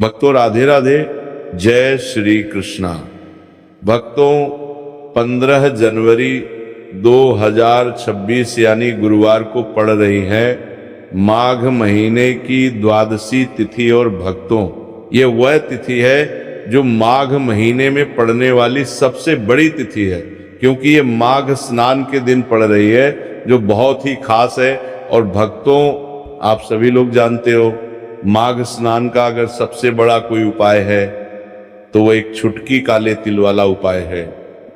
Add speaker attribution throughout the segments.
Speaker 1: भक्तों राधे राधे, जय श्री कृष्णा। भक्तों 15 जनवरी 2026 यानी गुरुवार को पड़ रही है माघ महीने की द्वादशी तिथि। और भक्तों ये वह तिथि है जो माघ महीने में पड़ने वाली सबसे बड़ी तिथि है, क्योंकि ये माघ स्नान के दिन पड़ रही है जो बहुत ही खास है। और भक्तों आप सभी लोग जानते हो माघ स्नान का अगर सबसे बड़ा कोई उपाय है तो वो एक छुटकी काले तिल वाला उपाय है।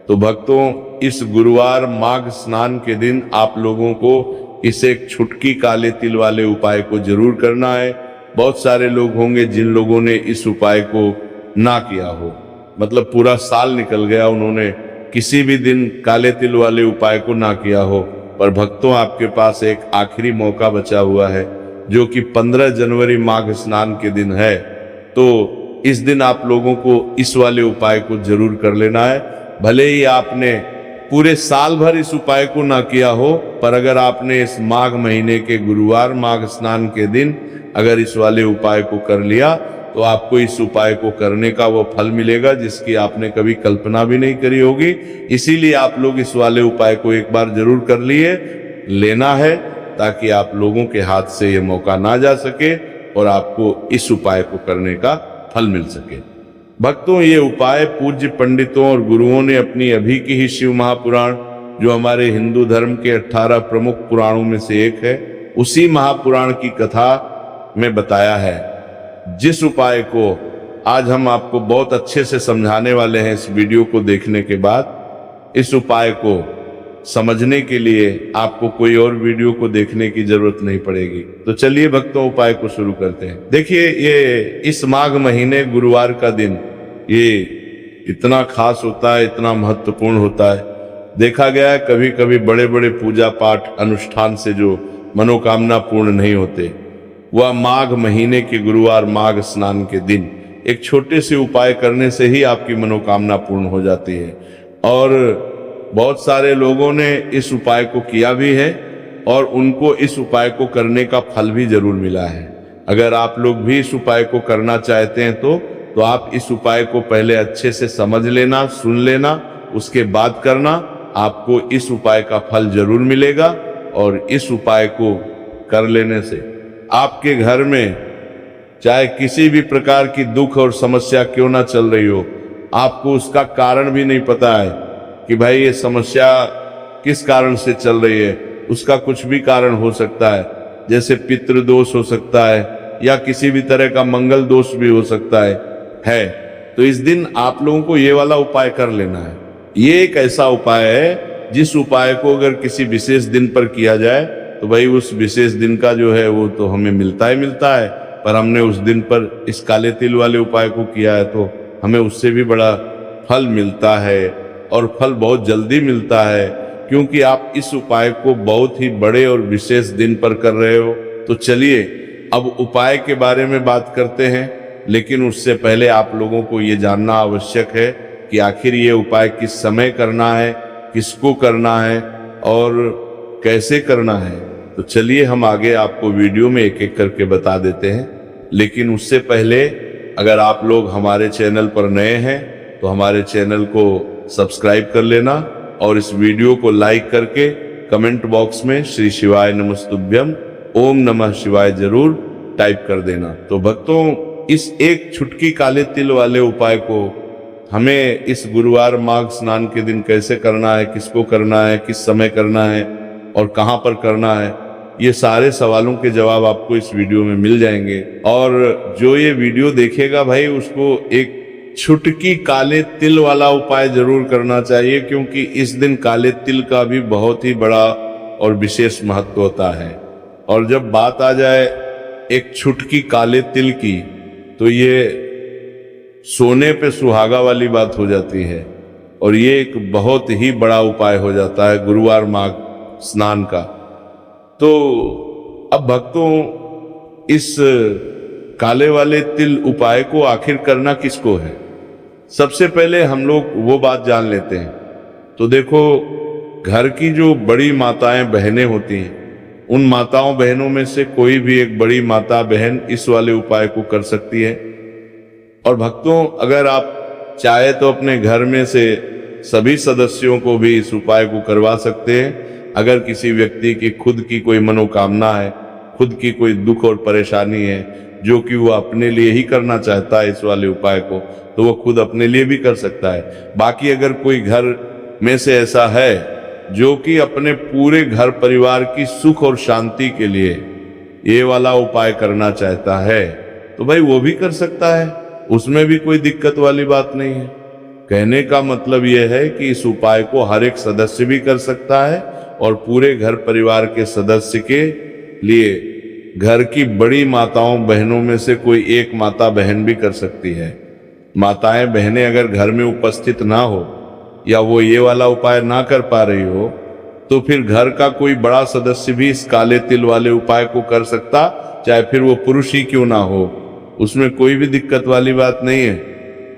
Speaker 1: तो भक्तों इस गुरुवार माघ स्नान के दिन आप लोगों को इस एक छुटकी काले तिल वाले उपाय को जरूर करना है। बहुत सारे लोग होंगे जिन लोगों ने इस उपाय को ना किया हो, मतलब पूरा साल निकल गया उन्होंने किसी भी दिन काले तिल वाले उपाय को ना किया हो, पर भक्तों आपके पास एक आखिरी मौका बचा हुआ है जो कि 15 जनवरी माघ स्नान के दिन है। तो इस दिन आप लोगों को इस वाले उपाय को जरूर कर लेना है। भले ही आपने पूरे साल भर इस उपाय को ना किया हो, पर अगर आपने इस माघ महीने के गुरुवार माघ स्नान के दिन अगर इस वाले उपाय को कर लिया तो आपको इस उपाय को करने का वो फल मिलेगा जिसकी आपने कभी कल्पना भी नहीं करी होगी। इसीलिए आप लोग इस वाले उपाय को एक बार जरूर कर लेना है, ताकि आप लोगों के हाथ से ये मौका ना जा सके और आपको इस उपाय को करने का फल मिल सके। भक्तों ये उपाय पूज्य पंडितों और गुरुओं ने अपनी अभी की ही शिव महापुराण, जो हमारे हिंदू धर्म के 18 प्रमुख पुराणों में से एक है, उसी महापुराण की कथा में बताया है। जिस उपाय को आज हम आपको बहुत अच्छे से समझाने वाले हैं इस वीडियो को देखने के बाद, इस उपाय को समझने के लिए आपको कोई और वीडियो को देखने की जरूरत नहीं पड़ेगी। तो चलिए भक्तों उपाय को शुरू करते हैं। देखिए ये इस माघ महीने गुरुवार का दिन ये इतना खास होता है, इतना महत्वपूर्ण होता है। देखा गया है कभी कभी बड़े बड़े पूजा पाठ अनुष्ठान से जो मनोकामना पूर्ण नहीं होते, वह माघ महीने के गुरुवार माघ स्नान के दिन एक छोटे से उपाय करने से ही आपकी मनोकामना पूर्ण हो जाती है। और बहुत सारे लोगों ने इस उपाय को किया भी है और उनको इस उपाय को करने का फल भी जरूर मिला है। अगर आप लोग भी इस उपाय को करना चाहते हैं तो आप इस उपाय को पहले अच्छे से समझ लेना, सुन लेना, उसके बाद करना। आपको इस उपाय का फल जरूर मिलेगा और इस उपाय को कर लेने से आपके घर में चाहे किसी भी प्रकार की दुख और समस्या क्यों ना चल रही हो, आपको उसका कारण भी नहीं पता है कि भाई ये समस्या किस कारण से चल रही है, उसका कुछ भी कारण हो सकता है। जैसे पितृदोष हो सकता है या किसी भी तरह का मंगल दोष भी हो सकता है। तो इस दिन आप लोगों को ये वाला उपाय कर लेना है। ये एक ऐसा उपाय है जिस उपाय को अगर किसी विशेष दिन पर किया जाए तो भाई उस विशेष दिन का जो है वो तो हमें मिलता है, पर हमने उस दिन पर इस काले तिल वाले उपाय को किया है तो हमें उससे भी बड़ा फल मिलता है, और फल बहुत जल्दी मिलता है, क्योंकि आप इस उपाय को बहुत ही बड़े और विशेष दिन पर कर रहे हो। तो चलिए अब उपाय के बारे में बात करते हैं, लेकिन उससे पहले आप लोगों को ये जानना आवश्यक है कि आखिर ये उपाय किस समय करना है, किसको करना है और कैसे करना है। तो चलिए हम आगे आपको वीडियो में एक एक करके बता देते हैं। लेकिन उससे पहले अगर आप लोग हमारे चैनल पर नए हैं तो हमारे चैनल को सब्सक्राइब कर लेना और इस वीडियो को लाइक करके कमेंट बॉक्स में श्री शिवाय नमस्तुभ्यम ओम नमः शिवाय जरूर टाइप कर देना। तो भक्तों इस एक छुटकी काले तिल वाले उपाय को हमें इस गुरुवार माघ स्नान के दिन कैसे करना है, किसको करना है, किस समय करना है और कहां पर करना है, ये सारे सवालों के जवाब आपको इस वीडियो में मिल जाएंगे। और जो ये वीडियो देखेगा भाई उसको एक छुटकी काले तिल वाला उपाय जरूर करना चाहिए, क्योंकि इस दिन काले तिल का भी बहुत ही बड़ा और विशेष महत्व होता है। और जब बात आ जाए एक छुटकी काले तिल की तो ये सोने पे सुहागा वाली बात हो जाती है और ये एक बहुत ही बड़ा उपाय हो जाता है गुरुवार माघ स्नान का। तो अब भक्तों इस काले वाले तिल उपाय को आखिर करना किसको है, सबसे पहले हम लोग वो बात जान लेते हैं। तो देखो घर की जो बड़ी माताएं बहनें होती हैं, उन माताओं बहनों में से कोई भी एक बड़ी माता बहन इस वाले उपाय को कर सकती है। और भक्तों, अगर आप चाहे तो अपने घर में से सभी सदस्यों को भी इस उपाय को करवा सकते हैं। अगर किसी व्यक्ति की खुद की कोई मनोकामना है, खुद की कोई दुख और परेशानी है जो कि वो अपने लिए ही करना चाहता है इस वाले उपाय को, तो वो खुद अपने लिए भी कर सकता है। बाकी अगर कोई घर में से ऐसा है जो कि अपने पूरे घर परिवार की सुख और शांति के लिए ये वाला उपाय करना चाहता है, तो भाई वो भी कर सकता है, उसमें भी कोई दिक्कत वाली बात नहीं है। कहने का मतलब यह है कि इस उपाय को हर एक सदस्य भी कर सकता है और पूरे घर परिवार के सदस्य के लिए घर की बड़ी माताओं बहनों में से कोई एक माता बहन भी कर सकती है। माताएं बहनें अगर घर में उपस्थित ना हो या वो ये वाला उपाय ना कर पा रही हो, तो फिर घर का कोई बड़ा सदस्य भी इस काले तिल वाले उपाय को कर सकता, चाहे फिर वो पुरुष ही क्यों ना हो, उसमें कोई भी दिक्कत वाली बात नहीं है।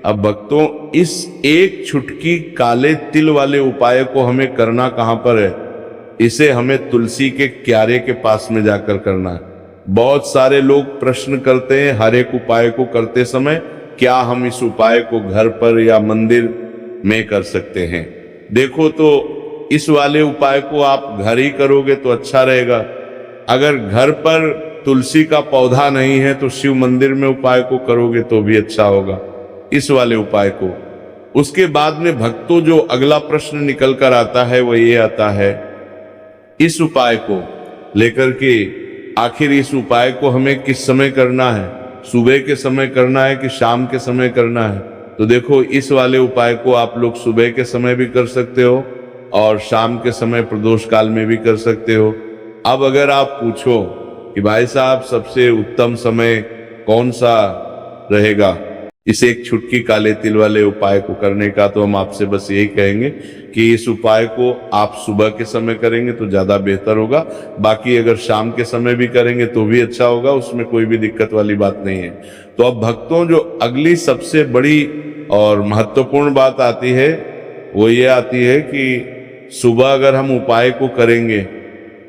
Speaker 1: अब भक्तों, इस एक छुटकी काले तिल वाले उपाय को हमें करना कहां पर है? इसे हमें तुलसी के क्यारे के पास में जाकर करना है। बहुत सारे लोग प्रश्न करते हैं हर एक उपाय को करते समय, क्या हम इस उपाय को घर पर या मंदिर में कर सकते हैं? देखो, तो इस वाले उपाय को आप घर ही करोगे तो अच्छा रहेगा। अगर घर पर तुलसी का पौधा नहीं है तो शिव मंदिर में उपाय को करोगे तो भी अच्छा होगा, इस वाले उपाय को। उसके बाद में भक्तों, जो अगला प्रश्न निकल कर आता है वो ये आता है, इस उपाय को लेकर के आखिर इस उपाय को हमें किस समय करना है? सुबह के समय करना है कि शाम के समय करना है? तो देखो, इस वाले उपाय को आप लोग सुबह के समय भी कर सकते हो और शाम के समय प्रदोष काल में भी कर सकते हो। अब अगर आप पूछो कि भाई साहब सबसे उत्तम समय कौन सा रहेगा इस एक छुटकी काले तिल वाले उपाय को करने का, तो हम आपसे बस यही कहेंगे कि इस उपाय को आप सुबह के समय करेंगे तो ज्यादा बेहतर होगा। बाकी अगर शाम के समय भी करेंगे तो भी अच्छा होगा, उसमें कोई भी दिक्कत वाली बात नहीं है। तो अब भक्तों, जो अगली सबसे बड़ी और महत्वपूर्ण बात आती है वो ये आती है कि सुबह अगर हम उपाय को करेंगे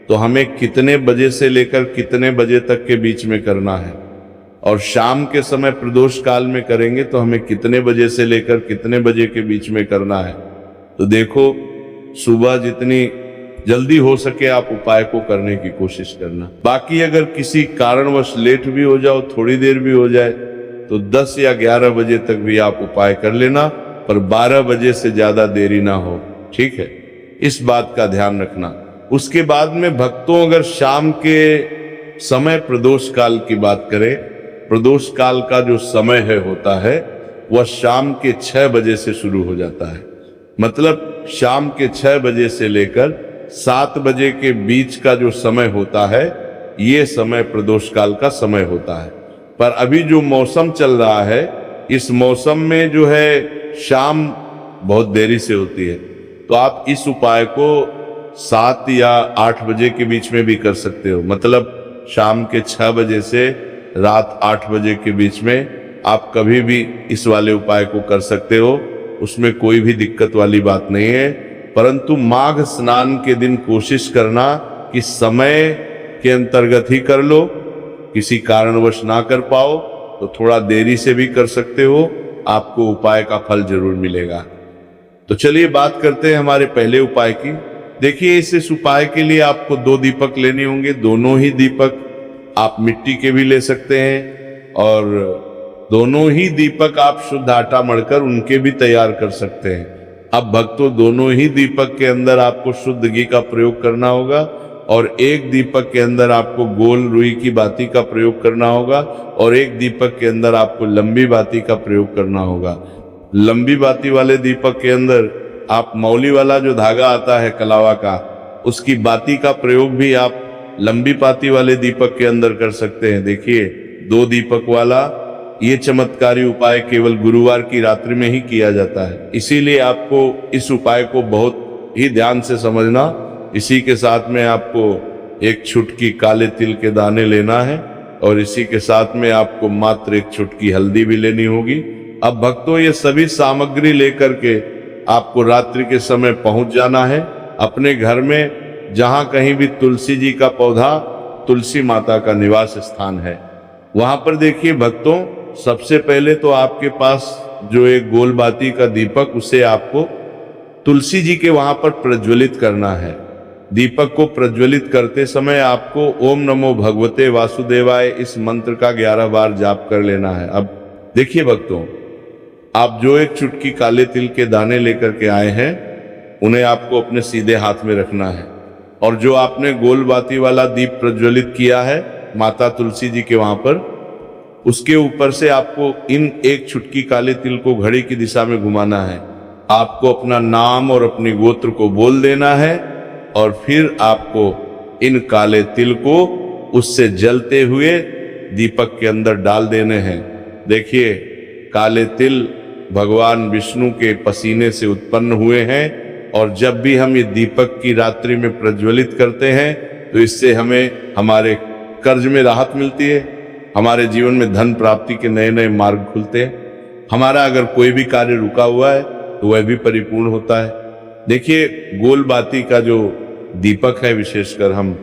Speaker 1: तो हमें कितने बजे से लेकर कितने बजे तक के बीच में करना है, और शाम के समय प्रदोष काल में करेंगे तो हमें कितने बजे से लेकर कितने बजे के बीच में करना है। तो देखो, सुबह जितनी जल्दी हो सके आप उपाय को करने की कोशिश करना। बाकी अगर किसी कारणवश लेट भी हो जाओ, थोड़ी देर भी हो जाए, तो 10 या 11 बजे तक भी आप उपाय कर लेना, पर 12 बजे से ज्यादा देरी ना हो, ठीक है? इस बात का ध्यान रखना। उसके बाद में भक्तों, अगर शाम के समय प्रदोष काल की बात करें, प्रदोष काल का जो समय होता है वह शाम के 6 बजे से शुरू हो जाता है। मतलब शाम के 6 बजे से लेकर 7 बजे के बीच का जो समय होता है, ये समय प्रदोष काल का समय होता है। पर अभी जो मौसम चल रहा है, इस मौसम में जो है शाम बहुत देरी से होती है, तो आप इस उपाय को 7 या 8 बजे के बीच में भी कर सकते हो। मतलब शाम के 6 बजे से रात 8 बजे के बीच में आप कभी भी इस वाले उपाय को कर सकते हो, उसमें कोई भी दिक्कत वाली बात नहीं है। परंतु माघ स्नान के दिन कोशिश करना कि समय के अंतर्गत ही कर लो। किसी कारणवश ना कर पाओ तो थोड़ा देरी से भी कर सकते हो, आपको उपाय का फल जरूर मिलेगा। तो चलिए बात करते हैं हमारे पहले उपाय की। देखिए, इस उपाय के लिए आपको 2 दीपक लेने होंगे। दोनों ही दीपक आप मिट्टी के भी ले सकते हैं और दोनों ही दीपक आप शुद्ध आटा मढ़कर उनके भी तैयार कर सकते हैं। अब भक्तों, दोनों ही दीपक के अंदर आपको शुद्ध घी का प्रयोग करना होगा और एक दीपक के अंदर आपको गोल रुई की बाती का प्रयोग करना होगा और एक दीपक के अंदर आपको लंबी बाती का प्रयोग करना होगा। लंबी बाती वाले दीपक के अंदर आप मौली वाला जो धागा आता है कलावा का, उसकी बाती का प्रयोग भी आप लंबी बाती वाले दीपक के अंदर कर सकते हैं। देखिए, 2 दीपक वाला ये चमत्कारी उपाय केवल गुरुवार की रात्रि में ही किया जाता है, इसीलिए आपको इस उपाय को बहुत ही ध्यान से समझना। इसी के साथ में आपको एक छुटकी काले तिल के दाने लेना है और इसी के साथ में आपको मात्र एक छुटकी हल्दी भी लेनी होगी। अब भक्तों, ये सभी सामग्री लेकर के आपको रात्रि के समय पहुंच जाना है अपने घर में, जहां कहीं भी तुलसी जी का पौधा, तुलसी माता का निवास स्थान है, वहां पर देखिए भक्तों, सबसे पहले तो आपके पास जो एक गोलबाती का दीपक, उसे आपको तुलसी जी के वहां पर प्रज्वलित करना है। दीपक को प्रज्वलित करते समय आपको ओम नमो भगवते वासुदेवाय इस मंत्र का 11 बार जाप कर लेना है। अब देखिए भक्तों, आप जो एक चुटकी काले तिल के दाने लेकर के आए हैं, उन्हें आपको अपने सीधे हाथ में रखना है, और जो आपने गोलबाती वाला दीप प्रज्वलित किया है माता तुलसी जी के वहां पर, उसके ऊपर से आपको इन एक चुटकी काले तिल को घड़ी की दिशा में घुमाना है। आपको अपना नाम और अपनी गोत्र को बोल देना है, और फिर आपको इन काले तिल को उससे जलते हुए दीपक के अंदर डाल देने हैं। देखिए, काले तिल भगवान विष्णु के पसीने से उत्पन्न हुए हैं, और जब भी हम ये दीपक की रात्रि में प्रज्वलित करते हैं तो इससे हमें हमारे कर्ज में राहत मिलती है, हमारे जीवन में धन प्राप्ति के नए नए मार्ग खुलते हैं, हमारा अगर कोई भी कार्य रुका हुआ है तो वह भी परिपूर्ण होता है। देखिए, गोलबाती का जो दीपक है, विशेषकर हम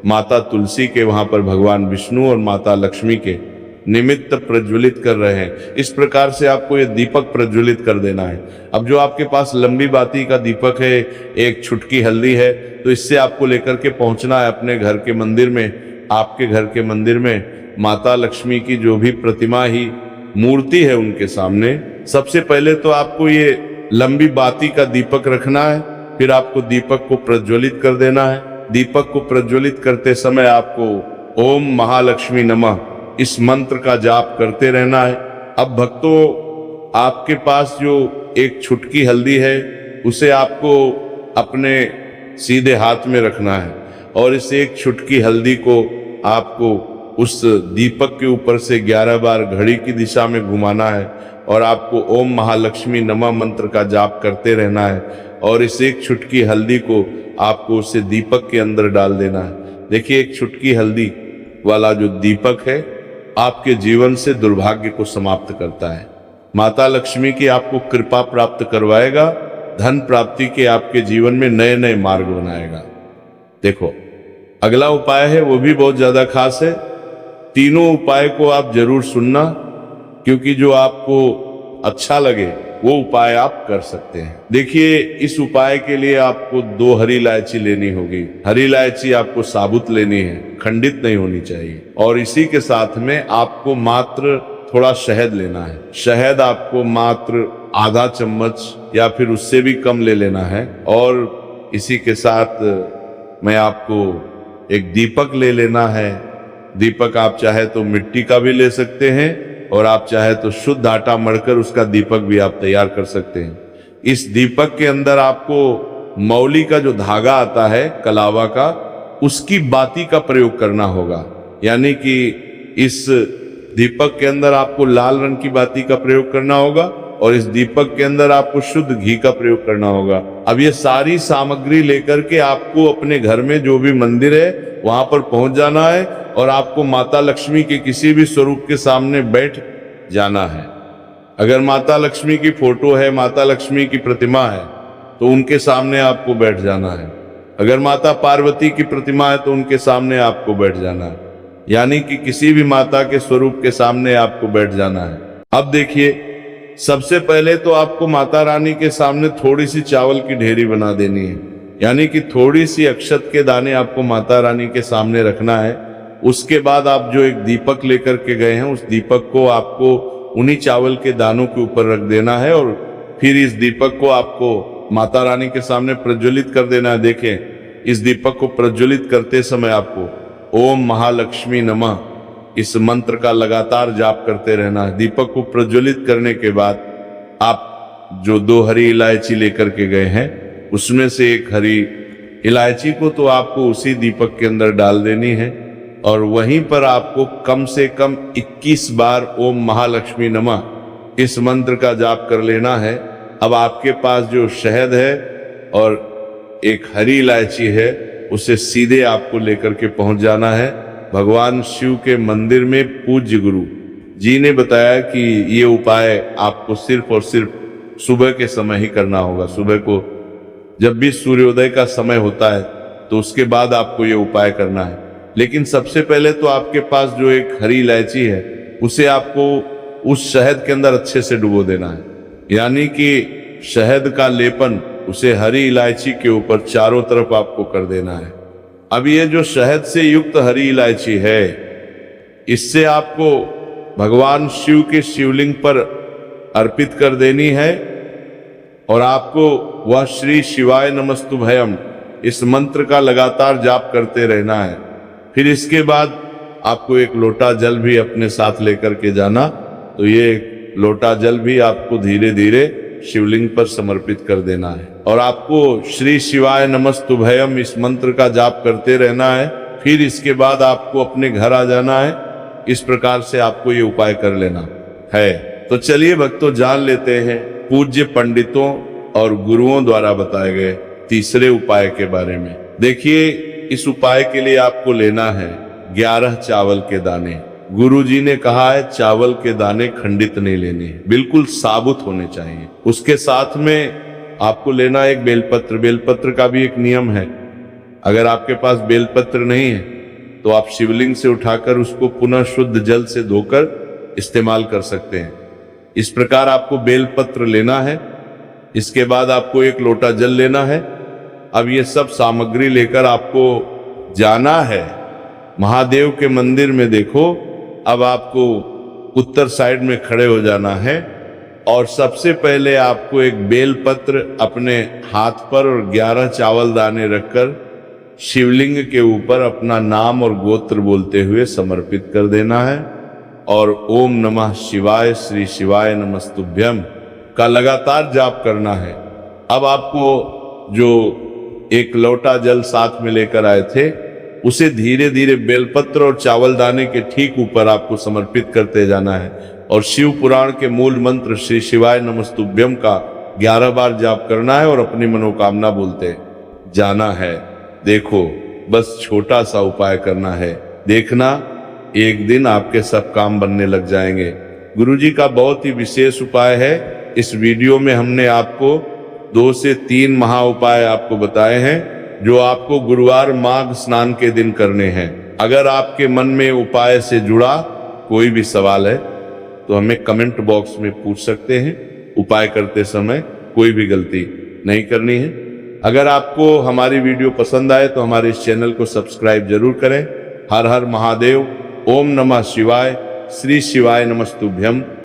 Speaker 1: माता तुलसी के वहां पर भगवान विष्णु और माता लक्ष्मी के निमित्त प्रज्वलित कर रहे हैं। इस प्रकार से आपको ये दीपक प्रज्वलित कर देना है। अब जो आपके पास लंबी बाती का दीपक है, एक छुटकी हल्दी है, तो इससे आपको लेकर के पहुंचना है अपने घर के मंदिर में। आपके घर के मंदिर में माता लक्ष्मी की जो भी प्रतिमा ही मूर्ति है, उनके सामने सबसे पहले तो आपको ये लंबी बाती का दीपक रखना है, फिर आपको दीपक को प्रज्वलित कर देना है। दीपक को प्रज्वलित करते समय आपको ओम महालक्ष्मी नमः इस मंत्र का जाप करते रहना है। अब भक्तों, आपके पास जो एक छुटकी हल्दी है, उसे आपको अपने सीधे हाथ में रखना है, और इस एक छुटकी हल्दी को आपको उस दीपक के ऊपर से 11 बार घड़ी की दिशा में घुमाना है, और आपको ओम महालक्ष्मी नमः मंत्र का जाप करते रहना है, और इस एक छुटकी हल्दी को आपको उसे दीपक के अंदर डाल देना है। देखिए, एक छुटकी हल्दी वाला जो दीपक है, आपके जीवन से दुर्भाग्य को समाप्त करता है। माता लक्ष्मी की आपको कृपा प्राप्त करवाएगा, धन प्राप्ति के आपके जीवन में नए नए मार्ग बनाएगा। देखो, अगला उपाय है, वो भी बहुत ज्यादा खास है। तीनों उपाय को आप जरूर सुनना, क्योंकि जो आपको अच्छा लगे वो उपाय आप कर सकते हैं। देखिए, इस उपाय के लिए आपको 2 हरी इलायची लेनी होगी। हरी इलायची आपको साबुत लेनी है, खंडित नहीं होनी चाहिए। और इसी के साथ में आपको मात्र थोड़ा शहद लेना है। शहद आपको मात्र आधा चम्मच या फिर उससे भी कम ले लेना है। और इसी के साथ मैं आपको एक दीपक ले लेना है। दीपक आप चाहे तो मिट्टी का भी ले सकते हैं, और आप चाहे तो शुद्ध आटा मढ़कर उसका दीपक भी आप तैयार कर सकते हैं। इस दीपक के अंदर आपको मौली का जो धागा आता है कलावा का, उसकी बाती का प्रयोग करना होगा। यानी कि इस दीपक के अंदर आपको लाल रंग की बाती का प्रयोग करना होगा, और इस दीपक के अंदर आपको शुद्ध घी का प्रयोग करना होगा। अब ये सारी सामग्री लेकर के आपको अपने घर में जो भी मंदिर है वहां पर पहुंच जाना है, और आपको माता लक्ष्मी के किसी भी स्वरूप के सामने बैठ जाना है। अगर माता लक्ष्मी की फोटो है, माता लक्ष्मी की प्रतिमा है, तो उनके सामने आपको बैठ जाना है। अगर माता पार्वती की प्रतिमा है तो उनके सामने आपको बैठ जाना है। यानी कि किसी भी माता के स्वरूप के सामने आपको बैठ जाना है। अब देखिए, सबसे पहले तो आपको माता रानी के सामने थोड़ी सी चावल की ढेरी बना देनी है। यानी कि थोड़ी सी अक्षत के दाने आपको माता रानी के सामने रखना है। उसके बाद आप जो एक दीपक लेकर के गए हैं, उस दीपक को आपको उन्हीं चावल के दानों के ऊपर रख देना है, और फिर इस दीपक को आपको माता रानी के सामने प्रज्वलित कर देना है। देखें, इस दीपक को प्रज्वलित करते समय आपको ओम महालक्ष्मी नमः इस मंत्र का लगातार जाप करते रहना है। दीपक को प्रज्वलित करने के बाद आप जो 2 हरी इलायची लेकर के गए हैं, उसमें से एक हरी इलायची को तो आपको उसी दीपक के अंदर डाल देनी है, और वहीं पर आपको कम से कम 21 बार ओम महालक्ष्मी नमः इस मंत्र का जाप कर लेना है। अब आपके पास जो शहद है और एक हरी इलायची है, उसे सीधे आपको लेकर के पहुंच जाना है। भगवान शिव के मंदिर में पूज्य गुरु जी ने बताया कि ये उपाय आपको सिर्फ और सिर्फ सुबह के समय ही करना होगा। सुबह को जब भी सूर्योदय का समय होता है तो उसके बाद आपको ये उपाय करना है। लेकिन सबसे पहले तो आपके पास जो एक हरी इलायची है, उसे आपको उस शहद के अंदर अच्छे से डुबो देना है, यानी कि शहद का लेपन उसे हरी इलायची के ऊपर चारों तरफ आपको कर देना है। अब ये जो शहद से युक्त हरी इलायची है, इससे आपको भगवान शिव के शिवलिंग पर अर्पित कर देनी है और आपको वह श्री शिवाय नमस्तुभयम इस मंत्र का लगातार जाप करते रहना है। फिर इसके बाद आपको एक लोटा जल भी अपने साथ लेकर के जाना, तो ये लोटा जल भी आपको धीरे धीरे शिवलिंग पर समर्पित कर देना है और आपको श्री शिवाय नमस्तुभयम इस मंत्र का जाप करते रहना है। फिर इसके बाद आपको अपने घर आ जाना है। इस प्रकार से आपको ये उपाय कर लेना है। तो चलिए भक्तों, जान लेते हैं पूज्य पंडितों और गुरुओं द्वारा बताए गए तीसरे उपाय के बारे में। देखिए, इस उपाय के लिए आपको लेना है 11 चावल के दाने। गुरुजी ने कहा है चावल के दाने खंडित नहीं लेने, बिल्कुल साबुत होने चाहिए। उसके साथ में आपको लेना एक बेलपत्र। बेलपत्र का भी एक नियम है, अगर आपके पास बेलपत्र नहीं है तो आप शिवलिंग से उठाकर उसको पुनः शुद्ध जल से धोकर इस्तेमाल कर सकते हैं। इस प्रकार आपको बेलपत्र लेना है। इसके बाद आपको एक लोटा जल लेना है। अब ये सब सामग्री लेकर आपको जाना है महादेव के मंदिर में। देखो, अब आपको उत्तर साइड में खड़े हो जाना है और सबसे पहले आपको एक बेलपत्र अपने हाथ पर और 11 चावल दाने रखकर शिवलिंग के ऊपर अपना नाम और गोत्र बोलते हुए समर्पित कर देना है और ओम नमः शिवाय श्री शिवाय नमस्तुभ्यम का लगातार जाप करना है। अब आपको जो एक लोटा जल साथ में लेकर आए थे, उसे धीरे धीरे बेलपत्र और चावल दाने के ठीक ऊपर आपको समर्पित करते जाना है और शिव पुराण के मूल मंत्र श्री शिवाय नमस्तुभ्यम का 11 बार जाप करना है और अपनी मनोकामना बोलते जाना है। देखो, बस छोटा सा उपाय करना है, देखना एक दिन आपके सब काम बनने लग जाएंगे। गुरुजी का बहुत ही विशेष उपाय है। इस वीडियो में हमने आपको 2 से 3 महा उपाय आपको बताए हैं जो आपको गुरुवार माघ स्नान के दिन करने हैं। अगर आपके मन में उपाय से जुड़ा कोई भी सवाल है तो हमें कमेंट बॉक्स में पूछ सकते हैं। उपाय करते समय कोई भी गलती नहीं करनी है। अगर आपको हमारी वीडियो पसंद आए तो हमारे इस चैनल को सब्सक्राइब जरूर करें। हर हर महादेव। ओम नमः शिवाय। श्री शिवाय नमस्तुभ्यम।